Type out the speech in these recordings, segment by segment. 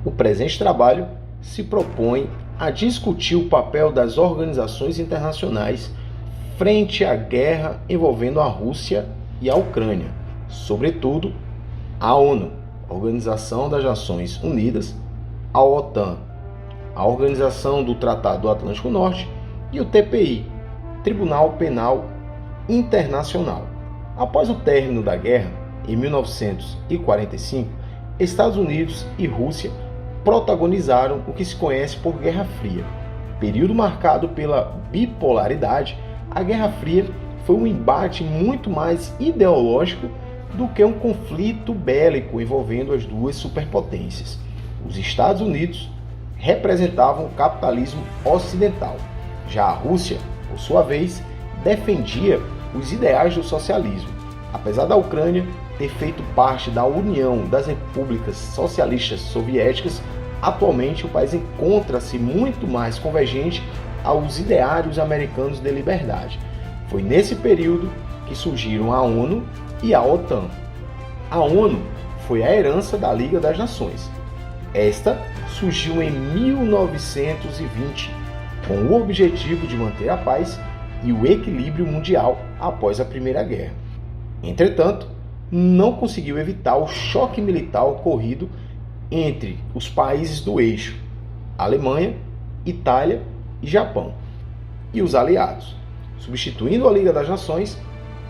O presente trabalho se propõe a discutir o papel das organizações internacionais frente à guerra envolvendo a Rússia e a Ucrânia, sobretudo a ONU, Organização das Nações Unidas, a OTAN, a Organização do Tratado do Atlântico Norte e o TPI, Tribunal Penal Internacional. Após o término da guerra, em 1945, Estados Unidos e Rússia protagonizaram o que se conhece por Guerra Fria. Período marcado pela bipolaridade, a Guerra Fria foi um embate muito mais ideológico do que um conflito bélico envolvendo as duas superpotências. Os Estados Unidos representavam o capitalismo ocidental. Já a Rússia, por sua vez, defendia os ideais do socialismo. Apesar da Ucrânia ter feito parte da União das Repúblicas Socialistas Soviéticas, atualmente o país encontra-se muito mais convergente aos ideários americanos de liberdade. Foi nesse período que surgiram a ONU e a OTAN. A ONU foi a herança da Liga das Nações. Esta surgiu em 1920, com o objetivo de manter a paz e o equilíbrio mundial após a Primeira Guerra. Entretanto, não conseguiu evitar o choque militar ocorrido entre os países do eixo, Alemanha, Itália e Japão, e os aliados. Substituindo a Liga das Nações,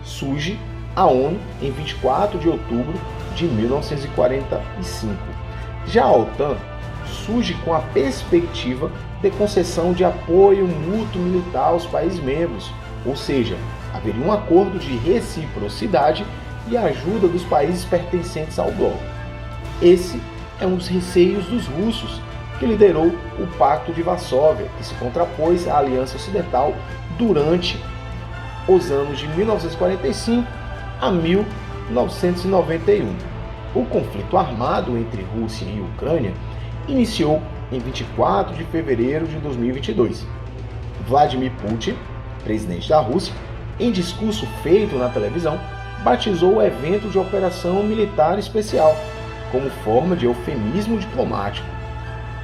surge a ONU em 24 de outubro de 1945. Já a OTAN surge com a perspectiva de concessão de apoio mútuo militar aos países membros, ou seja, haveria um acordo de reciprocidade e ajuda dos países pertencentes ao bloco. Esse é um dos receios dos russos, que liderou o Pacto de Varsóvia, que se contrapôs à Aliança Ocidental durante os anos de 1945 a 1991. O conflito armado entre Rússia e Ucrânia iniciou em 24 de fevereiro de 2022. Vladimir Putin, presidente da Rússia, em discurso feito na televisão, batizou o evento de Operação Militar Especial, como forma de eufemismo diplomático.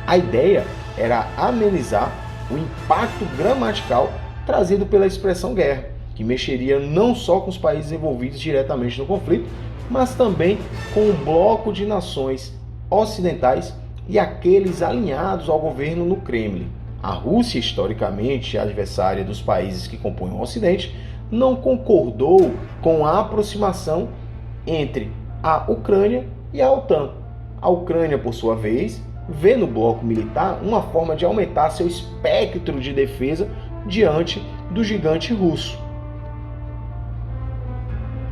A ideia era amenizar o impacto gramatical trazido pela expressão guerra, que mexeria não só com os países envolvidos diretamente no conflito, mas também com o bloco de nações ocidentais e aqueles alinhados ao governo no Kremlin. A Rússia, historicamente adversária dos países que compõem o Ocidente, não concordou com a aproximação entre a Ucrânia e a OTAN. A Ucrânia, por sua vez, vê no bloco militar uma forma de aumentar seu espectro de defesa diante do gigante russo.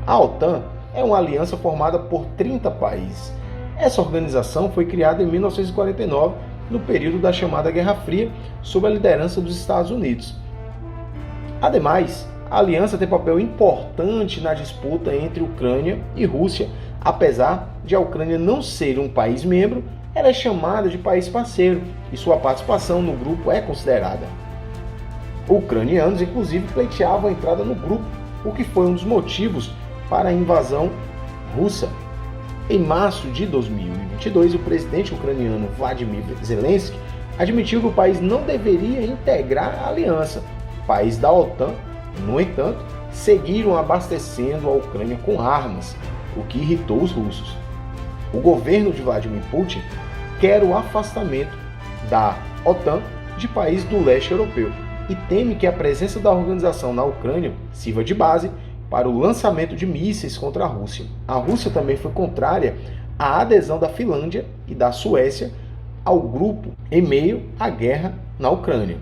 A OTAN é uma aliança formada por 30 países. Essa organização foi criada em 1949, no período da chamada Guerra Fria, sob a liderança dos Estados Unidos. Ademais, a aliança tem papel importante na disputa entre Ucrânia e Rússia. Apesar de a Ucrânia não ser um país membro, ela é chamada de país parceiro e sua participação no grupo é considerada. Ucranianos, inclusive, pleiteavam a entrada no grupo, o que foi um dos motivos para a invasão russa. Em março de 2022, o presidente ucraniano Vladimir Zelensky admitiu que o país não deveria integrar a aliança. Países da OTAN, no entanto, seguiram abastecendo a Ucrânia com armas, o que irritou os russos. O governo de Vladimir Putin quer o afastamento da OTAN de países do leste europeu e teme que a presença da organização na Ucrânia sirva de base para o lançamento de mísseis contra a Rússia. A Rússia também foi contrária à adesão da Finlândia e da Suécia ao grupo em meio à guerra na Ucrânia.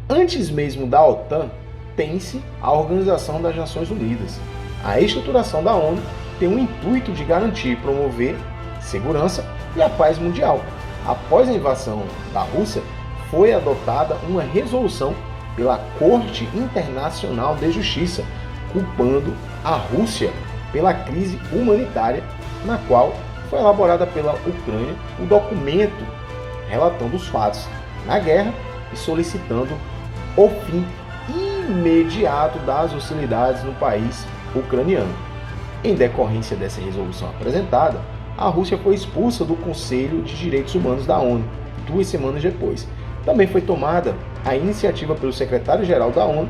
Antes mesmo da OTAN, tem-se a Organização das Nações Unidas. A estruturação da ONU tem o intuito de garantir e promover segurança e a paz mundial. Após a invasão da Rússia, foi adotada uma resolução pela Corte Internacional de Justiça, culpando a Rússia pela crise humanitária, na qual foi elaborada pela Ucrânia o documento relatando os fatos na guerra e solicitando o fim imediato das hostilidades no país ucraniano. Em decorrência dessa resolução apresentada, a Rússia foi expulsa do Conselho de Direitos Humanos da ONU, 2 semanas depois. Também foi tomada a iniciativa pelo secretário-geral da ONU,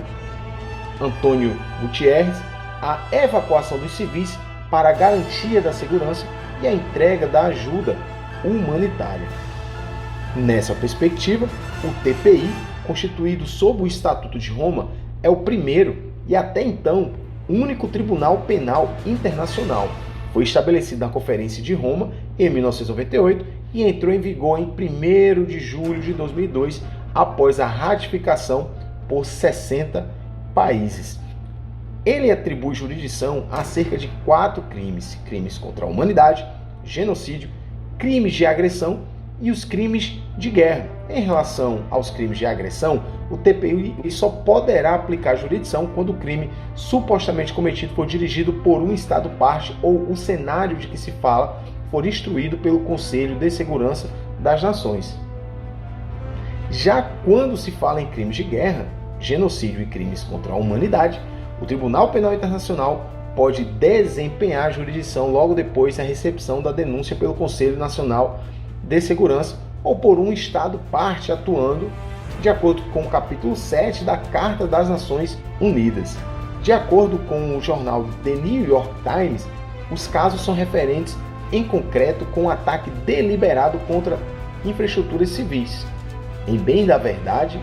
Antônio Guterres, a evacuação dos civis para a garantia da segurança e a entrega da ajuda humanitária. Nessa perspectiva, o TPI, constituído sob o Estatuto de Roma, é o primeiro e até então único tribunal penal internacional. Foi estabelecido na Conferência de Roma em 1998 e entrou em vigor em 1º de julho de 2002, após a ratificação por 60 países. Ele atribui jurisdição a cerca de 4 crimes: crimes contra a humanidade, genocídio, crimes de agressão e os crimes de guerra. Em relação aos crimes de agressão, o TPI só poderá aplicar jurisdição quando o crime supostamente cometido for dirigido por um Estado-parte ou o cenário de que se fala for instruído pelo Conselho de Segurança das Nações. Já quando se fala em crimes de guerra, genocídio e crimes contra a humanidade, o Tribunal Penal Internacional pode desempenhar a jurisdição logo depois da recepção da denúncia pelo Conselho Nacional de Segurança ou por um Estado-parte atuando de acordo com o capítulo 7 da Carta das Nações Unidas. De acordo com o jornal The New York Times, os casos são referentes em concreto com ataque deliberado contra infraestruturas civis. Em bem da verdade,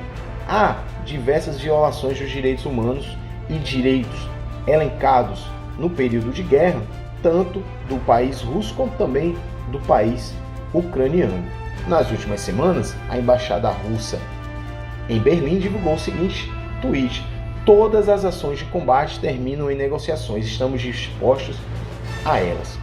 há diversas violações dos direitos humanos e direitos elencados no período de guerra, tanto do país russo como também do país ucraniano. Nas últimas semanas, a embaixada russa em Berlim divulgou o seguinte tweet: todas as ações de combate terminam em negociações, estamos dispostos a elas.